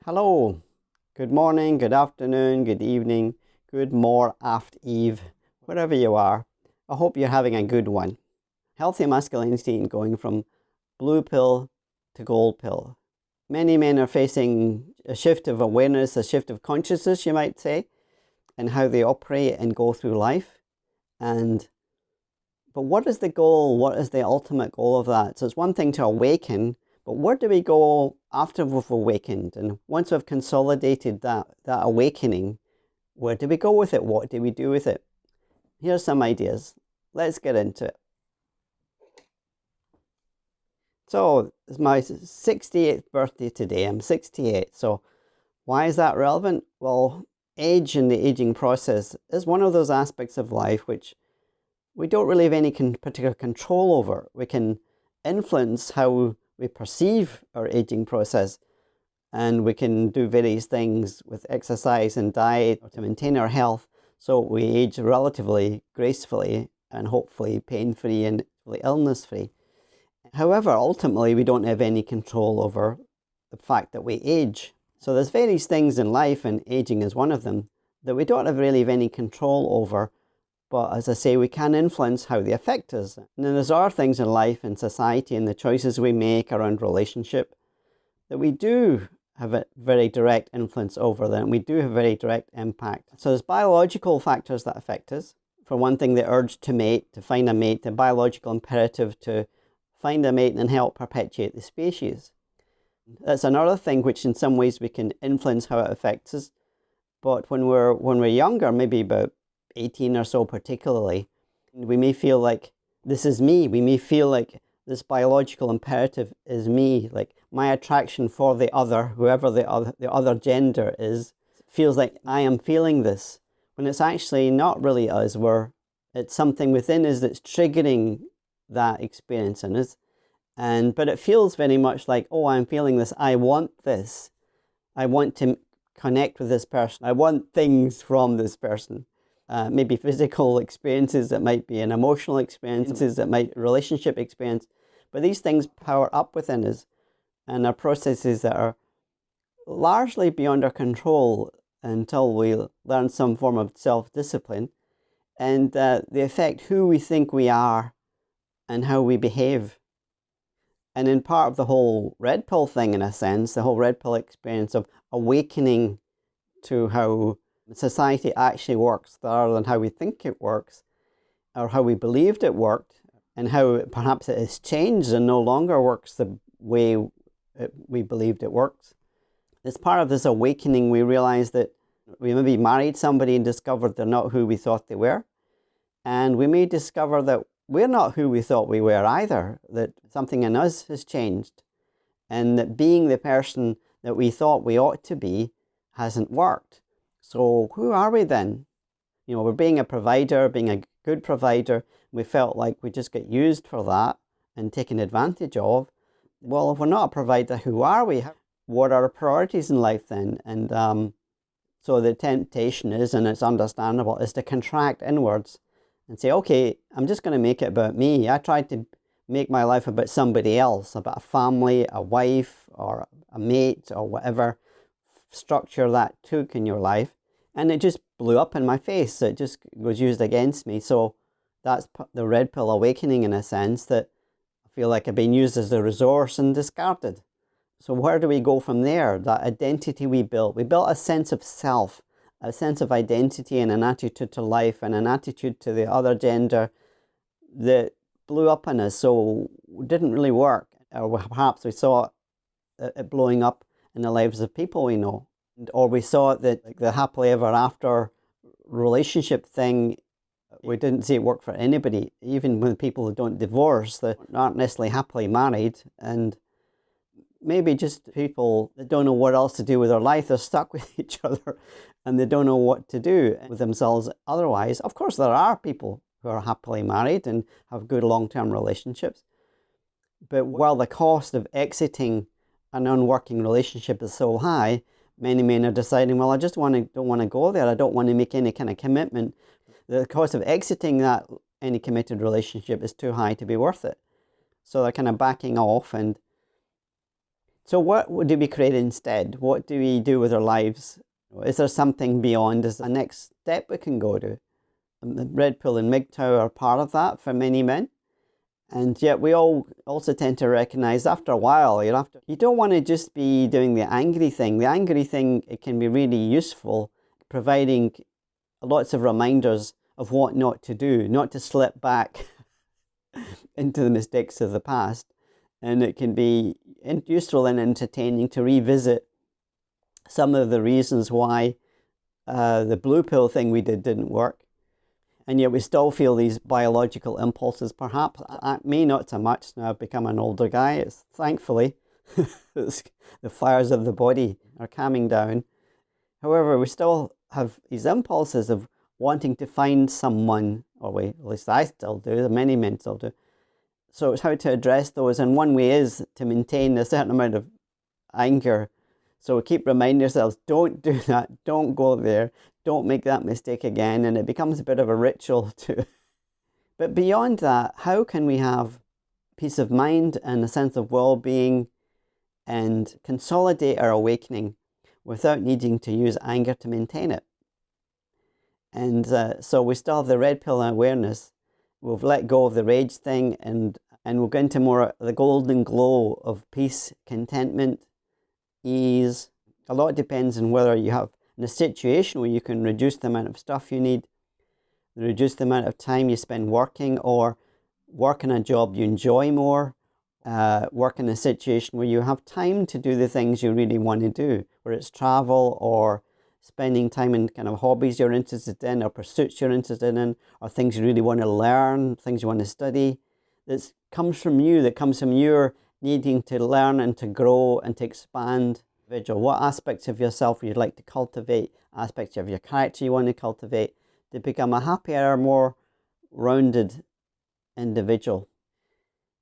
Hello, good morning, good afternoon, good evening, good more aft eve, wherever you are. I hope you're having a good one. Healthy masculinity and going from blue pill to gold pill. Many men are facing a shift of awareness, a shift of consciousness, you might say, in how they operate and go through life. But what is the goal? What is the ultimate goal of that? So it's one thing to awaken, but where do we go after we've awakened? And once we've consolidated that awakening, where do we go with it? What do we do with it? Here's some ideas. Let's get into it. So it's my 68th birthday today. I'm 68. So why is that relevant? Well, age and the aging process is one of those aspects of life which we don't really have any particular control over. We can influence how we perceive our aging process, and we can do various things with exercise and diet to maintain our health so we age relatively gracefully and hopefully pain-free and illness-free. However, ultimately we don't have any control over the fact that we age. So there's various things in life, and aging is one of them, that we don't really have any control over. But as I say, we can influence how they affect us. And then there's other things in life and society and the choices we make around relationship that we do have a very direct influence over them. We do have a very direct impact. So there's biological factors that affect us. For one thing, the urge to mate, to find a mate, the biological imperative to find a mate and help perpetuate the species. That's another thing which in some ways we can influence how it affects us. But when we're younger, maybe about 18 or so particularly, we may feel like this is me. We may feel like this biological imperative is me, like my attraction for the other, whoever the other gender is, feels like I am feeling this, when it's actually not really us. It's something within us that's triggering that experience in us. But it feels very much like, oh, I'm feeling this, I want this, I want to connect with this person, I want things from this person. Maybe physical experiences, that might be an emotional experiences, that might relationship experience. But these things power up within us and are processes that are largely beyond our control until we learn some form of self-discipline, and they affect who we think we are and how we behave. And in part of the whole red pill thing, in a sense, the whole red pill experience of awakening to how society actually works rather than how we think it works or how we believed it worked, and how perhaps it has changed and no longer works the way we believed it works. As part of this awakening, we realize that we maybe married somebody and discovered they're not who we thought they were. And we may discover that we're not who we thought we were either, that something in us has changed, and that being the person that we thought we ought to be hasn't worked. So who are we then? We're being a provider, being a good provider. We felt like we just get used for that and taken advantage of. Well, if we're not a provider, who are we? What are our priorities in life then? And so the temptation is, and it's understandable, is to contract inwards and say, okay, I'm just going to make it about me. I tried to make my life about somebody else, about a family, a wife, or a mate, or whatever structure that took in your life, and it just blew up in my face. It just was used against me. So that's the red pill awakening, in a sense, that I feel like I've been used as a resource and discarded. So where do we go from there? That identity we built a sense of self, a sense of identity, and an attitude to life and an attitude to the other gender that blew up in us. So it didn't really work, or perhaps we saw it blowing up in the lives of people we know, or we saw it that, like, the happily ever after relationship thing, we didn't see it work for anybody. Even when people who don't divorce, they aren't necessarily happily married, and maybe just people that don't know what else to do with their life. They're stuck with each other and they don't know what to do with themselves otherwise. Of course, there are people who are happily married and have good long-term relationships, but while the cost of exiting an unworking relationship is so high, many men are deciding, well, I just don't want to go there. I don't want to make any kind of commitment. The cost of exiting any committed relationship is too high to be worth it. So they're kind of backing off, and So what do we create instead? What do we do with our lives? Is there something beyond? Is there a next step we can go to? And the red pill and MGTOW are part of that for many men. And yet we all also tend to recognize after a while, you don't want to just be doing the angry thing. The angry thing, it can be really useful, providing lots of reminders of what not to do, not to slip back into the mistakes of the past. And it can be useful and entertaining to revisit some of the reasons why the blue pill thing we didn't work. And yet we still feel these biological impulses, perhaps. Me, not so much. Now I've become an older guy. It's thankfully, the fires of the body are calming down. However, we still have these impulses of wanting to find someone, or at least I still do, many men still do. So it's how to address those. And one way is to maintain a certain amount of anger. So keep reminding yourselves, don't do that, don't go there, don't make that mistake again. And it becomes a bit of a ritual too. But beyond that, how can we have peace of mind and a sense of well-being and consolidate our awakening without needing to use anger to maintain it? And so we still have the red pill awareness. We've let go of the rage thing, and we'll go into more the golden glow of peace, contentment, ease. A lot depends on whether you have in a situation where you can reduce the amount of stuff you need, reduce the amount of time you spend working, or work in a job you enjoy more, work in a situation where you have time to do the things you really want to do, whether it's travel or spending time in kind of hobbies you're interested in or pursuits you're interested in or things you really want to learn, things you want to study. That comes from you, that comes from your needing to learn and to grow and to expand. What aspects of yourself you'd like to cultivate, aspects of your character you want to cultivate to become a happier, more rounded individual.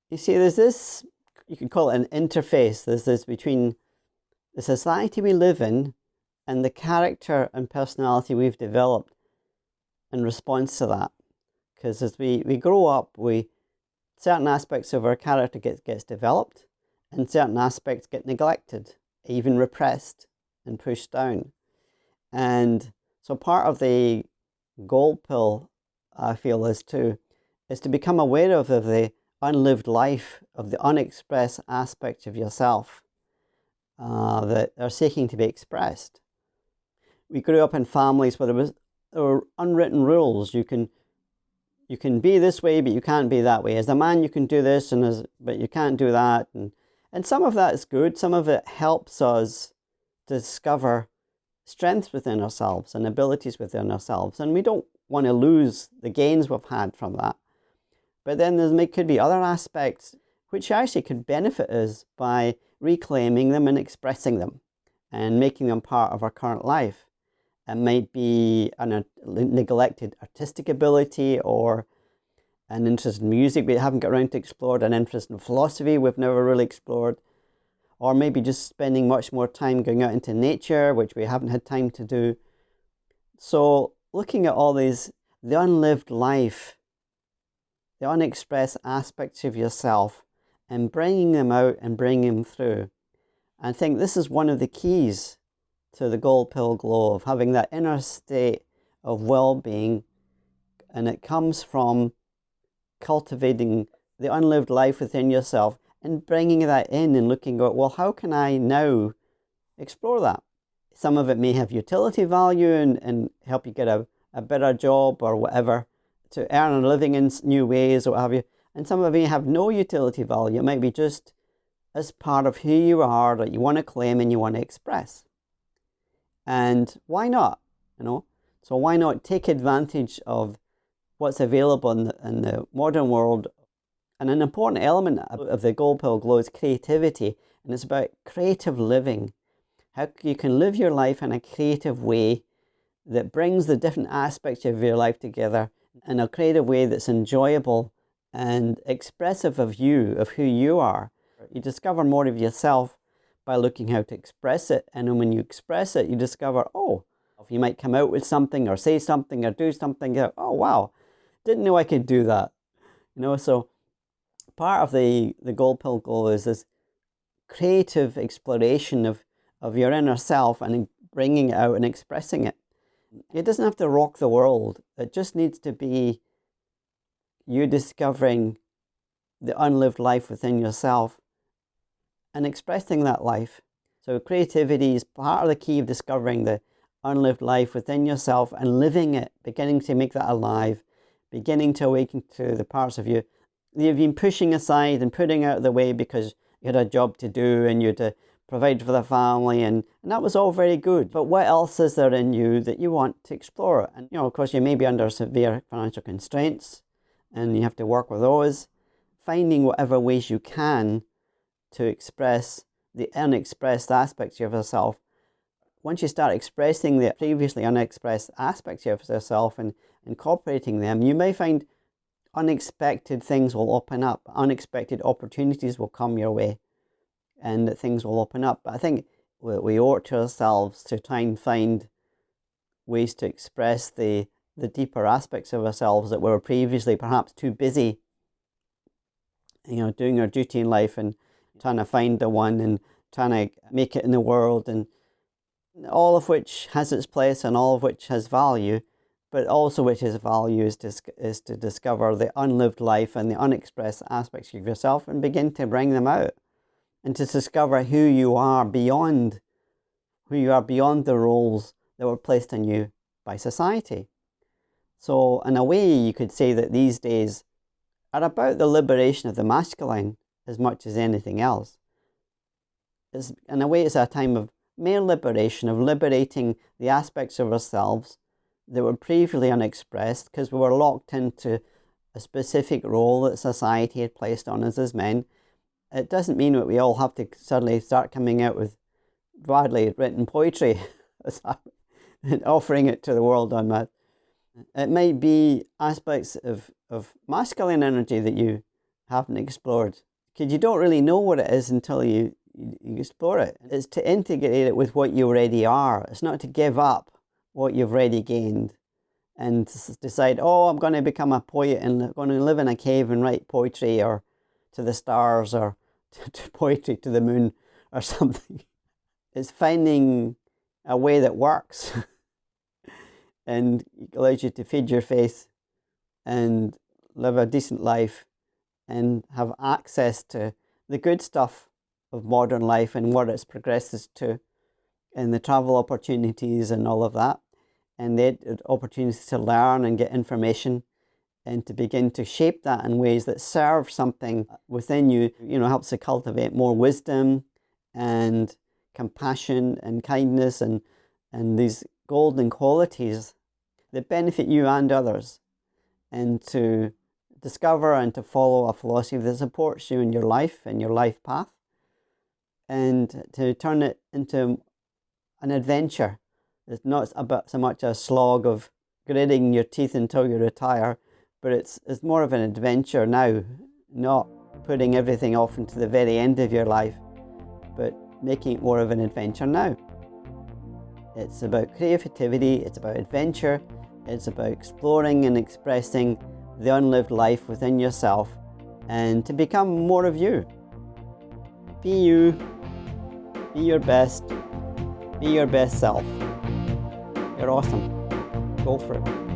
You see, there's this, you could call it an interface, there's this between the society we live in and the character and personality we've developed in response to that. Because as we grow up, certain aspects of our character gets developed and certain aspects get neglected, even repressed and pushed down. And so part of the gold pill, I feel, is to become aware of the unlived life, of the unexpressed aspects of yourself that are seeking to be expressed. We grew up in families where there were unwritten rules. You can be this way, but you can't be that way. As a man, you can do this, but you can't do that. And some of that is good. Some of it helps us discover strengths within ourselves and abilities within ourselves. And we don't want to lose the gains we've had from that. But then there could be other aspects which actually could benefit us by reclaiming them and expressing them and making them part of our current life. It might be a neglected artistic ability or an interest in music we haven't got around to explore, an interest in philosophy we've never really explored, or maybe just spending much more time going out into nature, which we haven't had time to do. So looking at all these, the unlived life, the unexpressed aspects of yourself, and bringing them out and bringing them through. I think this is one of the keys to the gold pill glow, of having that inner state of well-being, and it comes from cultivating the unlived life within yourself and bringing that in and looking at, well, how can I now explore that? Some of it may have utility value and help you get a better job or whatever, to earn a living in new ways or what have you. And some of it may have no utility value. It might be just as part of who you are that you want to claim and you want to express. And why not? So why not take advantage of what's available in the modern world? And an important element of the gold pill glow is creativity, and it's about creative living. How you can live your life in a creative way that brings the different aspects of your life together in a creative way that's enjoyable and expressive of you, of who you are. You discover more of yourself by looking how to express it. And then when you express it, you discover, oh, you might come out with something or say something or do something. Oh, wow, didn't know I could do that. So part of the gold pill goal is this creative exploration of your inner self and bringing it out and expressing it. It doesn't have to rock the world. It just needs to be you discovering the unlived life within yourself and expressing that life. So creativity is part of the key of discovering the unlived life within yourself and living it, beginning to make that alive, beginning to awaken to the parts of you you've been pushing aside and putting out of the way because you had a job to do and you had to provide for the family, and that was all very good. But what else is there in you that you want to explore? And, of course, you may be under severe financial constraints and you have to work with those. Finding whatever ways you can to express the unexpressed aspects of yourself. Once you start expressing the previously unexpressed aspects of yourself and incorporating them, you may find unexpected things will open up. Unexpected opportunities will come your way and that things will open up. But I think we owe it to ourselves to try and find ways to express the deeper aspects of ourselves that were previously perhaps too busy, doing our duty in life and trying to find the one and trying to make it in the world, and all of which has its place and all of which has value, but also which has value is to discover the unlived life and the unexpressed aspects of yourself and begin to bring them out and to discover who you are beyond the roles that were placed on you by society. So in a way, you could say that these days are about the liberation of the masculine as much as anything else. In a way, it's a time of mere liberation, of liberating the aspects of ourselves that were previously unexpressed because we were locked into a specific role that society had placed on us as men. It doesn't mean that we all have to suddenly start coming out with badly written poetry and offering it to the world on that. It might be aspects of masculine energy that you haven't explored, because you don't really know what it is until you explore it. It's to integrate it with what you already are. It's not to give up what you've already gained and decide, I'm going to become a poet and I'm going to live in a cave and write poetry or to the stars or to poetry to the moon or something. It's finding a way that works and allows you to feed your faith and live a decent life and have access to the good stuff of modern life and what it progresses to, and the travel opportunities and all of that, and the opportunities to learn and get information and to begin to shape that in ways that serve something within you, helps to cultivate more wisdom and compassion and kindness and these golden qualities that benefit you and others, and to discover and to follow a philosophy that supports you in your life and your life path, and to turn it into an adventure. It's not about so much a slog of gritting your teeth until you retire, but it's more of an adventure now, not putting everything off into the very end of your life, but making it more of an adventure now. It's about creativity, it's about adventure, it's about exploring and expressing the unlived life within yourself and to become more of you. Be you, be your best self. You're awesome. Go for it.